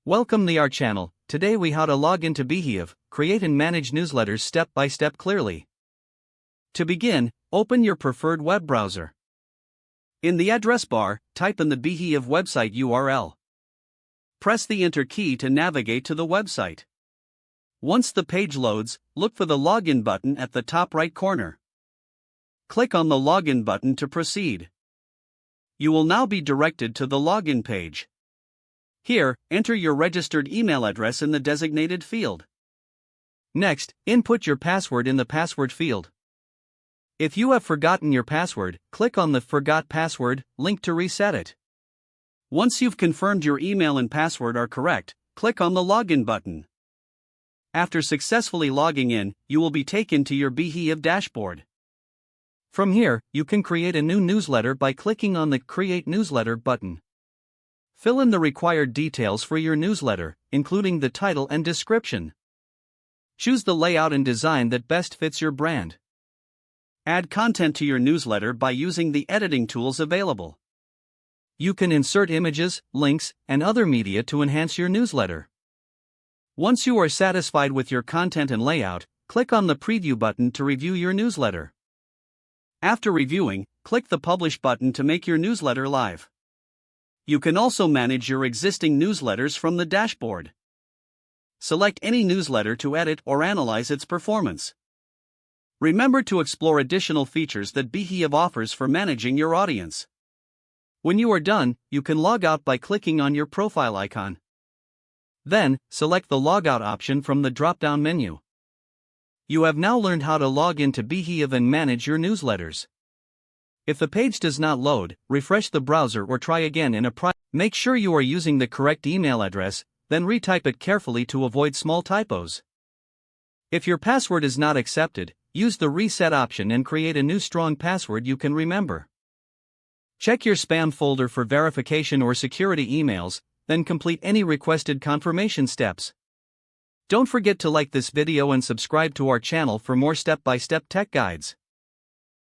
Welcome to our channel. Today we how to log into Beehiiv, create and manage newsletters step by step clearly. To begin, open your preferred web browser. In the address bar, type in the Beehiiv website URL. Press the Enter key to navigate to the website. Once the page loads, look for the Login button at the top right corner. Click on the Login button to proceed. You will now be directed to the login page. Here, enter your registered email address in the designated field. Next, input your password in the password field. If you have forgotten your password, click on the Forgot Password link to reset it. Once you've confirmed your email and password are correct, click on the Login button. After successfully logging in, you will be taken to your Beehiiv dashboard. From here, you can create a new newsletter by clicking on the Create Newsletter button. Fill in the required details for your newsletter, including the title and description. Choose the layout and design that best fits your brand. Add content to your newsletter by using the editing tools available. You can insert images, links, and other media to enhance your newsletter. Once you are satisfied with your content and layout, click on the Preview button to review your newsletter. After reviewing, click the Publish button to make your newsletter live. You can also manage your existing newsletters from the dashboard. Select any newsletter to edit or analyze its performance. Remember to explore additional features that Beehiiv offers for managing your audience. When you are done, you can log out by clicking on your profile icon. Then, select the Logout option from the drop-down menu. You have now learned how to log into Beehiiv and manage your newsletters. If the page does not load, refresh the browser or try again in a private. Make sure you are using the correct email address, then retype it carefully to avoid small typos. If your password is not accepted, use the Reset option and create a new strong password you can remember. Check your spam folder for verification or security emails, then complete any requested confirmation steps. Don't forget to like this video and subscribe to our channel for more step-by-step tech guides.